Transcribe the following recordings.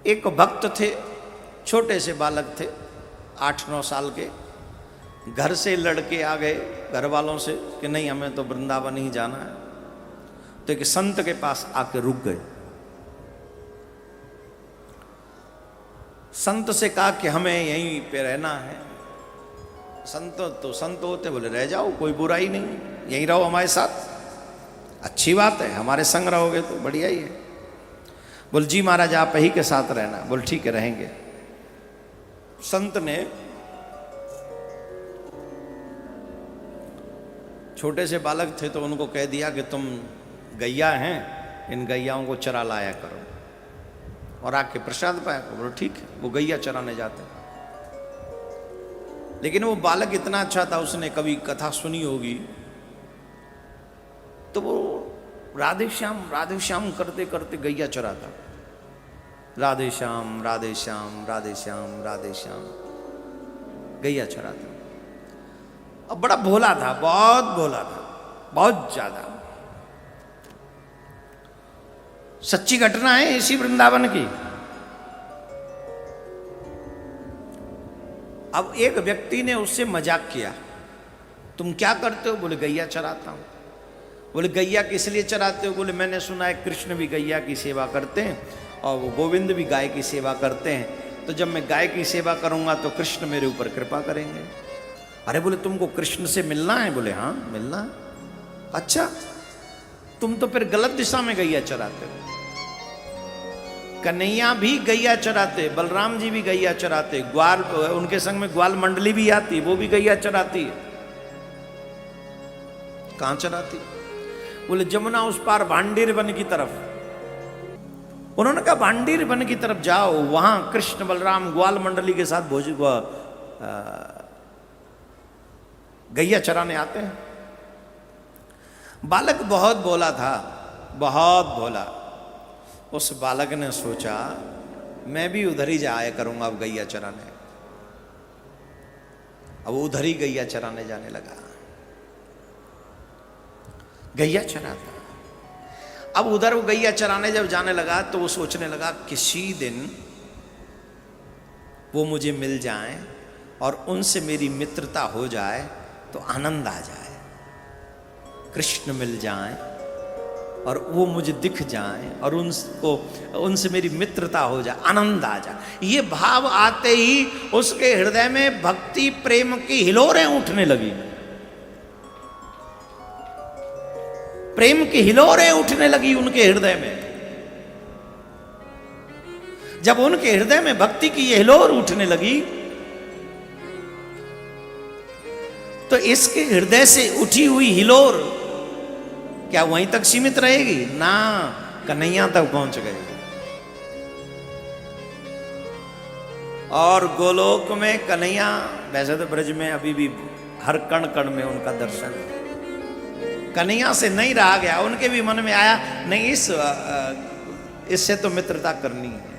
एक भक्त थे, छोटे से बालक थे, 8-9 साल के। घर से लड़के आ गए घर वालों से कि नहीं हमें तो वृंदावन ही जाना है। तो एक संत के पास आके रुक गए। संत से कहा कि हमें यहीं पे रहना है। संत होते बोले रह जाओ, कोई बुराई नहीं, यहीं रहो हमारे साथ, अच्छी बात है, हमारे संग रहोगे तो बढ़िया ही है। बोल जी महाराज आप ही के साथ रहना। बोल ठीक है रहेंगे। संत ने छोटे से बालक थे तो उनको कह दिया कि तुम गैया हैं, इन गैयाओं को चरा लाया करो और आके प्रसाद पाया करो। बोलो ठीक है। वो गैया चराने जाते। लेकिन वो बालक इतना अच्छा था, उसने कभी कथा सुनी होगी, तो वो राधे श्याम करते करते गैया चराता। राधे श्याम राधे श्याम राधे श्याम राधे श्याम गैया चराता। अब बड़ा भोला था, बहुत भोला था, बहुत ज्यादा। सच्ची घटना है इसी वृंदावन की। अब एक व्यक्ति ने उससे मजाक किया, तुम क्या करते हो? बोले गैया चराता हूं। बोले गैया किस लिए चराते हो? बोले मैंने सुना है कृष्ण भी गैया की सेवा करते हैं और वो गोविंद भी गाय की सेवा करते हैं, तो जब मैं गाय की सेवा करूंगा तो कृष्ण मेरे ऊपर कृपा करेंगे। अरे बोले तुमको कृष्ण से मिलना है? बोले हाँ मिलना है। अच्छा तुम तो फिर गलत दिशा में गैया चराते हो। कन्हैया भी गैया चराते, बलराम जी भी गैया चराते, ग्वाल उनके संग में ग्वाल मंडली भी आती, वो भी गैया चराती है। कहां चराती? बोले जमुना उस पार भांडीर वन की तरफ। उन्होंने कहा भांडीर वन की तरफ जाओ, वहां कृष्ण बलराम ग्वाल मंडली के साथ गैया चराने आते हैं। बालक बहुत भोला था, बहुत भोला। उस बालक ने सोचा मैं भी उधर ही जाया करूंगा अब गैया चराने। अब उधर ही गैया चराने जाने लगा, गैया चराता। अब उधर वो गैया चराने जब जाने लगा तो वो सोचने लगा किसी दिन वो मुझे मिल जाएं और उनसे मेरी मित्रता हो जाए तो आनंद आ जाए। कृष्ण मिल जाएं और वो मुझे दिख जाएं और उनसे मेरी मित्रता हो जाए, आनंद आ जाए। ये भाव आते ही उसके हृदय में भक्ति प्रेम की हिलोरें उठने लगी। प्रेम की हिलोरें उठने लगी उनके हृदय में। जब उनके हृदय में भक्ति की ये हिलोर उठने लगी तो इसके हृदय से उठी हुई हिलोर क्या वहीं तक सीमित रहेगी? ना, कन्हैया तक पहुंच गए। और गोलोक में कन्हैया, वैसे तो ब्रज में अभी भी हर कण कण में उनका दर्शन। कन्हैया से नहीं रहा गया, उनके भी मन में आया नहीं इससे तो मित्रता करनी है।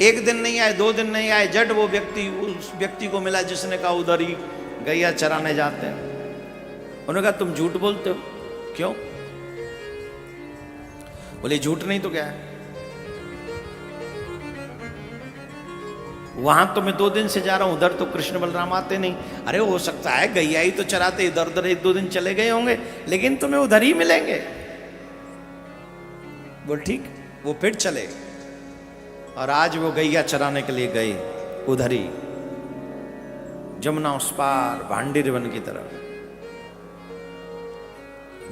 एक दिन नहीं आए, 2 दिन नहीं आए, जट वो व्यक्ति उस व्यक्ति को मिला जिसने कहा उधर ही गैया चराने जाते हैं। उन्होंने कहा तुम झूठ बोलते हो। क्यों? बोले झूठ नहीं तो क्या है, वहां तो मैं 2 दिन से जा रहा हूं, उधर तो कृष्ण बलराम आते नहीं। अरे हो सकता है गैया ही तो चराते, इधर उधर 1-2 दिन चले गए होंगे, लेकिन तुम्हें उधर ही मिलेंगे। बोल ठीक। वो फिर चले और आज वो गैया चराने के लिए गए उधर ही, जमुना उस पार भांडीर वन की तरफ।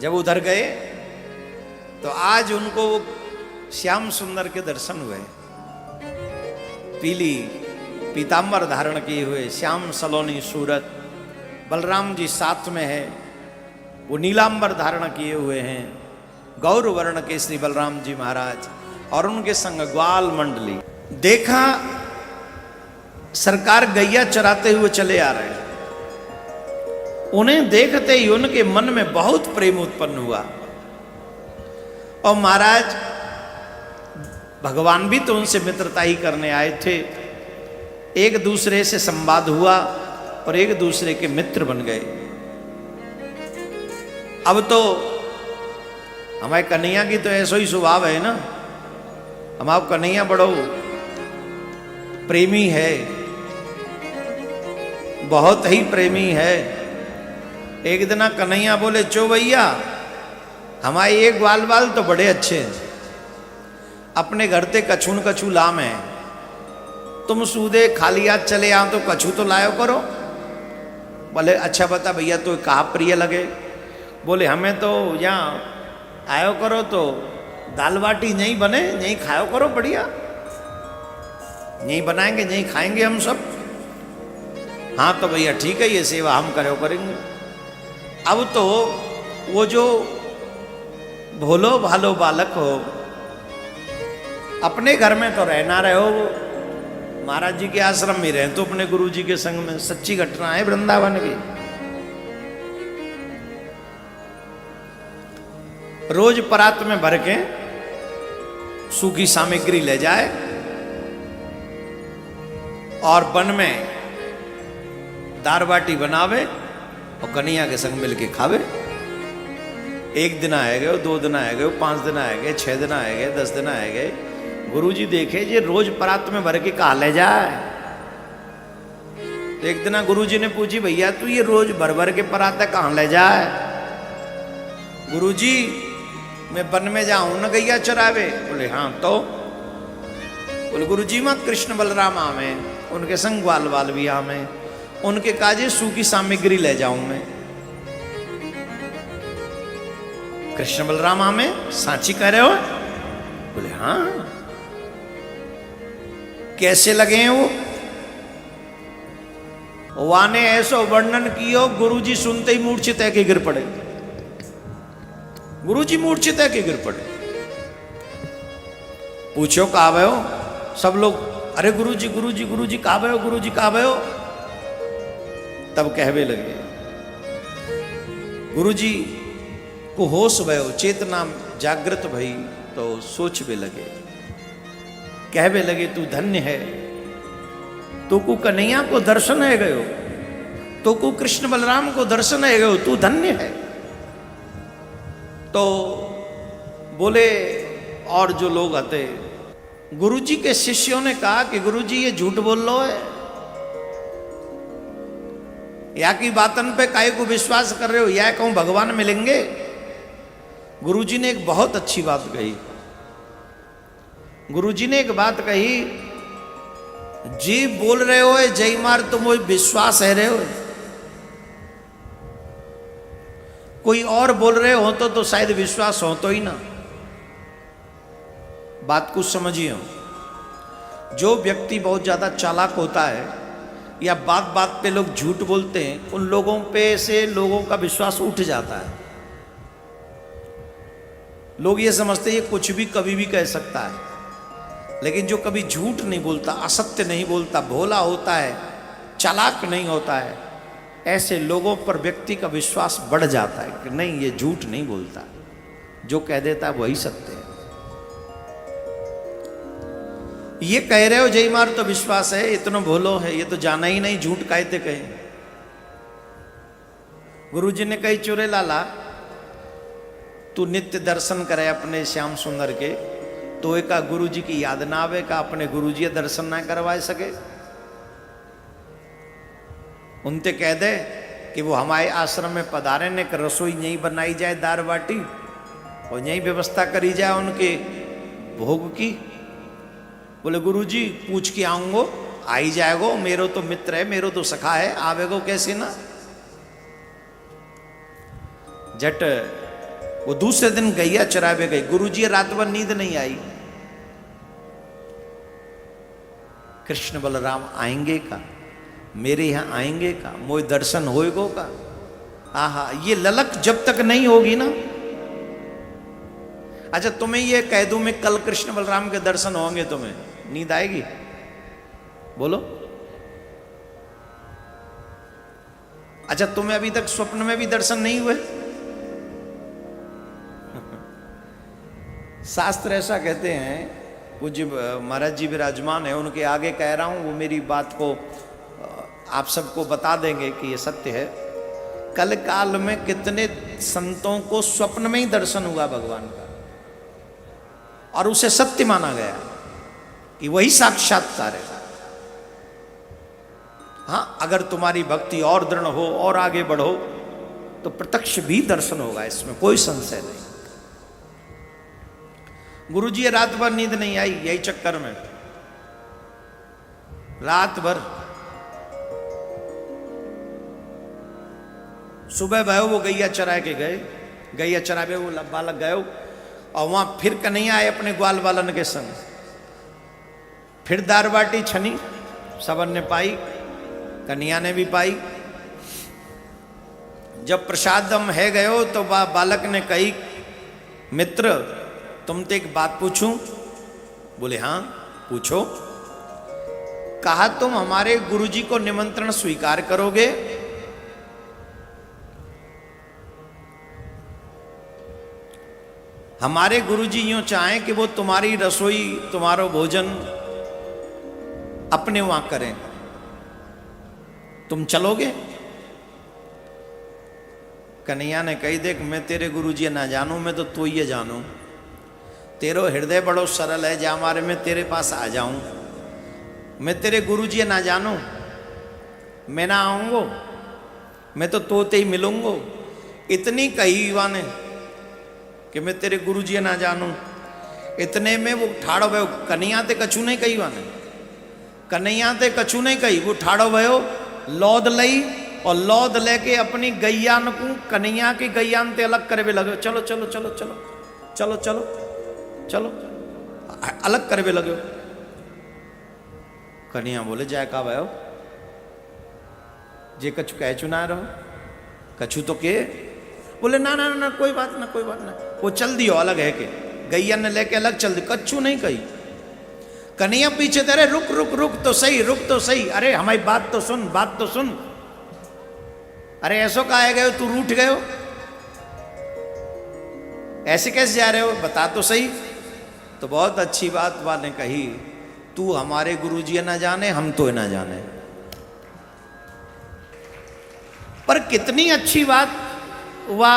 जब उधर गए तो आज उनको श्याम सुंदर के दर्शन हुए। पीली पीतांबर धारण किए हुए, श्याम सलोनी सूरत, बलराम जी साथ में है, वो नीलांबर धारण किए हुए हैं, गौर वर्ण के श्री बलराम जी महाराज और उनके संग ग्वाल मंडली। देखा सरकार गैया चराते हुए चले आ रहे हैं। उन्हें देखते ही उनके मन में बहुत प्रेम उत्पन्न हुआ। और महाराज भगवान भी तो उनसे मित्रता ही करने आए थे। एक दूसरे से संवाद हुआ और एक दूसरे के मित्र बन गए। अब तो हमारे कन्हैया की तो ऐसा ही स्वभाव है ना, हमारा कन्हैया बड़ो प्रेमी है, बहुत ही प्रेमी है। एक दिन कन्हैया बोले, चो भैया हमारे एक बाल बाल तो बड़े अच्छे हैं, अपने घर ते कछून कछू लाम है, तुम सूदे खाली हाथ चले आओ तो कछू तो लायो करो। बोले अच्छा बता भैया तो कहा प्रिय लगे। बोले हमें तो यहाँ आयो करो तो दाल बाटी नहीं बने, नहीं खायो करो बढ़िया, नहीं बनाएंगे नहीं खाएंगे हम सब। हाँ तो भैया ठीक है, ये सेवा हम करो करेंगे। अब तो वो जो भोलो भालो बालक हो, अपने घर में तो रहना रहे हो, महाराज जी के आश्रम में रहे तो अपने गुरु जी के संग में। सच्ची घटना है वृंदावन की। रोज परात में भर के सूखी सामग्री ले जाए और वन में दाल बाटी बनावे और कन्हैया के संग मिलके खावे। एक दिन आए गए, 2 दिन आए गए, 5 दिन आए गए, 6 दिन आए गए, 10 दिन आए गए। गुरुजी देखे ये रोज परात में भर के कहा ले जाए। तो एक दिन गुरुजी ने पूछी, भैया तू ये रोज भर भर के परात कहाँ ले जाए? गुरुजी मैं वन में जाऊं ना गैया चरावे। बोले हाँ तो? बोले गुरुजी माँ कृष्ण बलराम आमे, उनके संग ग्वाल बाल भी आमे, उनके काजे सूखी सामग्री ले जाऊं मैं। कृष्ण बलराम आमे सांची कह रहे हो? बोले हाँ। कैसे लगे हैं वो? वाने ऐसा वर्णन कियो, गुरुजी सुनते ही मूर्छित है कि गिर पड़े। गुरुजी मूर्छित है कि गिर पड़े। पूछो कहा भयो? सब लोग अरे गुरुजी गुरुजी गुरुजी कहा भयो, गुरुजी कहा भयो। तब कहवे लगे, गुरुजी को होश भयो, चेतना जागृत भई तो सोचवे लगे, कहवे लगे तू धन्य है, तो को कन्हैया को दर्शन है गयो, तो को कृष्ण बलराम को दर्शन है गयो, तू धन्य है। तो बोले और जो लोग आते, गुरुजी के शिष्यों ने कहा कि गुरुजी ये झूठ बोल लो है, या की बातन पे काहे को विश्वास कर रहे हो, या कहूं भगवान मिलेंगे। गुरुजी ने एक बहुत अच्छी बात कही। गुरुजी ने एक बात कही, जी बोल रहे हो जय मार तुम वो विश्वास है रहे हो, कोई और बोल रहे हो तो शायद विश्वास हो तो ही ना। बात कुछ समझिए, जो व्यक्ति बहुत ज्यादा चालाक होता है या बात बात पे लोग झूठ बोलते हैं, उन लोगों पे से लोगों का विश्वास उठ जाता है। लोग ये समझते हैं ये कुछ भी कभी भी कह सकता है, लेकिन जो कभी झूठ नहीं बोलता, असत्य नहीं बोलता, भोला होता है, चालाक नहीं होता है, ऐसे लोगों पर व्यक्ति का विश्वास बढ़ जाता है कि नहीं ये झूठ नहीं बोलता, जो कह देता है वही सत्य है। ये कह रहे हो जय मार तो विश्वास है, इतना भोलो है, ये तो जाना ही नहीं, झूठ कहते कहे। गुरुजी ने कही चुरे लाला तू नित्य दर्शन करे अपने श्याम सुंदर के, तो एक गुरु जी की याद ना आवे का अपने गुरु जी दर्शन ना करवा सके। उनते कह दे कि वो हमारे आश्रम में पधारे ने रसोई यहीं बनाई जाए दाल बाटी, और यहीं व्यवस्था करी जाए उनके भोग की। बोले गुरु जी पूछ के आऊंगो, आ ही जाएगो, मेरो तो मित्र है, मेरो तो सखा है, आवेगो कैसे ना। जट वो दूसरे दिन गैया चरावे गई। गुरुजी रात भर नींद नहीं आई। कृष्ण बलराम आएंगे का, मेरे यहां आएंगे का, मोय दर्शन होएगो का। आहा, ये ललक जब तक नहीं होगी ना। अच्छा तुम्हें ये कह दूं मैं कल कृष्ण बलराम के दर्शन होंगे, तुम्हें नींद आएगी? बोलो। अच्छा तुम्हें अभी तक स्वप्न में भी दर्शन नहीं हुए? शास्त्र ऐसा कहते हैं, पूज्य महाराज जी विराजमान है, उनके आगे कह रहा हूं, वो मेरी बात को आप सबको बता देंगे कि ये सत्य है। कल काल में कितने संतों को स्वप्न में ही दर्शन हुआ भगवान का। और उसे सत्य माना गया कि वही साक्षात्कार है। हाँ, अगर तुम्हारी भक्ति और दृढ़ हो और आगे बढ़ो तो प्रत्यक्ष भी दर्शन होगा, इसमें कोई संशय नहीं। गुरुजी रात भर नींद नहीं आई यही चक्कर में, रात भर। सुबह भयो वो गैया चरा के गए, गैया चरावे वो बालक गए और वहां फिर कन्हैया आए अपने ग्वाल बालन के संग। फिर दार बाटी छनी, सबन ने पाई, कन्हैया ने भी पाई। जब प्रसादम है गयो तो बालक ने कही, मित्र तुमसे एक बात पूछूं? बोले हाँ पूछो। कहा तुम हमारे गुरुजी को निमंत्रण स्वीकार करोगे? हमारे गुरुजी यूं चाहें कि वो तुम्हारी रसोई, तुम्हारा भोजन अपने वहां करें, तुम चलोगे? कन्हैया ने कही, देख मैं तेरे गुरुजी ना जानूं, मैं तो तू ये जानूं। तेरो हृदय बड़ो सरल है, जा मारे मैं तेरे पास आ जाऊं। मैं तेरे गुरुजी ना जानूं, मैं ना आऊंगो, मैं तो तोते ही मिलूंगो। इतनी कही युवा ने कि मैं तेरे गुरुजी ना जानूं। इतने में वो ठाड़ो भयो, कन्हैया ते कछु नहीं कही वाने, कन्हैया ते कछु नहीं कही। वो ठाड़ो भयो, लौद लई और लौद लेके अपनी गैयान को कन्हैया की गैयान ते अलग करे लगे। चलो चलो चलो चलो चलो चलो चलो अलग करे लगे। कन्हैया बोले, जाए का भयो जे कछु कह चुना रहो, कछु तो के। बोले ना ना ना कोई बात ना, कोई बात ना। वो चल दियो अलग है के, गैया ने लेके अलग चल दी, कछु नहीं कही। कन्हैया पीछे तेरे, रुक रुक रुक तो सही, रुक तो सही। अरे हमारी बात तो सुन, बात तो सुन। अरे ऐसो काहे गए, तू रूठ गए हो, ऐसे कैसे जा रहे हो, बता तो सही। तो बहुत अच्छी बात वाले कही, तू हमारे गुरुजी ना जाने, हम तो ना जाने। पर कितनी अच्छी बात वह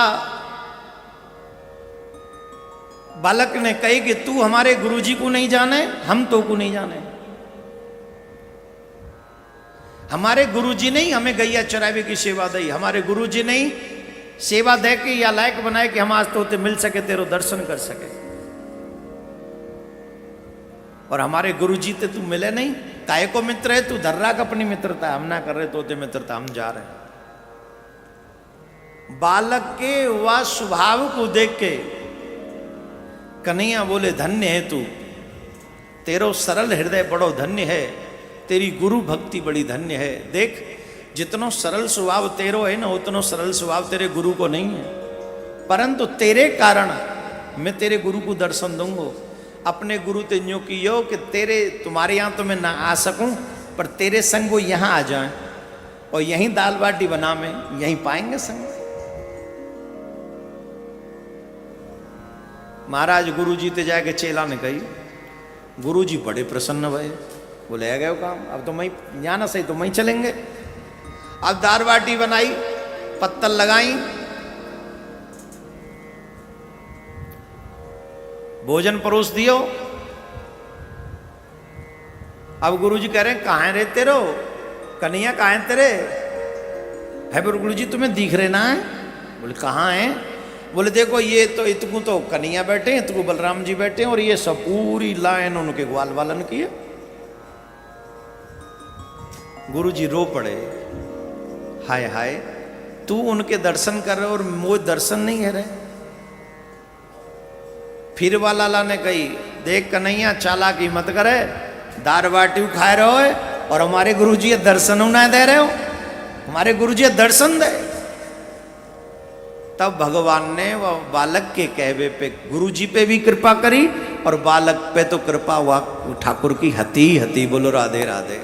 बालक ने कही कि तू हमारे गुरुजी को नहीं जाने, हम तो को नहीं जाने। हमारे गुरुजी नहीं हमें गैया चरावे की सेवा दी, हमारे गुरुजी नहीं सेवा दे के या लायक बनाए कि हम आज तो मिल सके, तेरो दर्शन कर सके। और हमारे गुरुजी ते तू मिले नहीं, काहे को मित्र है तू? धर्रा का अपनी मित्रता, हम ना कर रहे तो मित्रता, हम जा रहे हैं। बालक के वह स्वभाव को देख के कन्हैया बोले, धन्य है तू, तेरो सरल हृदय बड़ो धन्य है, तेरी गुरु भक्ति बड़ी धन्य है। देख जितनो सरल स्वभाव तेरो है ना, उतनो सरल स्वभाव तेरे गुरु को नहीं है, परंतु तेरे कारण मैं तेरे गुरु को दर्शन दूंगा। अपने गुरु ते न्यों की यो कि तेरे तुम्हारे यहाँ तो मैं ना आ सकूं, पर तेरे संग वो यहाँ आ जाए और यहीं दाल बाटी बना में यहीं पाएंगे संग। महाराज गुरुजी ते जाके चेला ने कही, गुरुजी बड़े प्रसन्न भये, बोले आ गए काम, अब तो मैं यहाँ ना सही तो मैं चलेंगे। अब दाल बाटी बनाई, पत्तल लगाई, भोजन परोस दियो। अब गुरुजी कह रहे हैं, कहाँ रहते रहो कन्हैया, कहाँ है तेरे? है पर गुरुजी तुम्हें दिख रहे ना है? बोले कहाँ है? बोले देखो ये तो इतकू तो कन्हैया बैठे हैं, इतकू बलराम जी बैठे हैं और ये सब पूरी लाइन उनके ग्वाल वालन की है। गुरुजी रो पड़े, हाय हाय तू उनके दर्शन कर रहे और वो दर्शन नहीं है रहे। फिर वाला ने कही, देख कन्हैया चालाकी मत करे, दार बाटी खाए रहो है और हमारे गुरुजी दर्शन ना दे रहे हो, हमारे गुरुजी दर्शन दे। तब भगवान ने वह बालक के कहवे पे गुरुजी पे भी कृपा करी और बालक पे तो कृपा हुआ ठाकुर की हती हती। बोलो राधे राधे।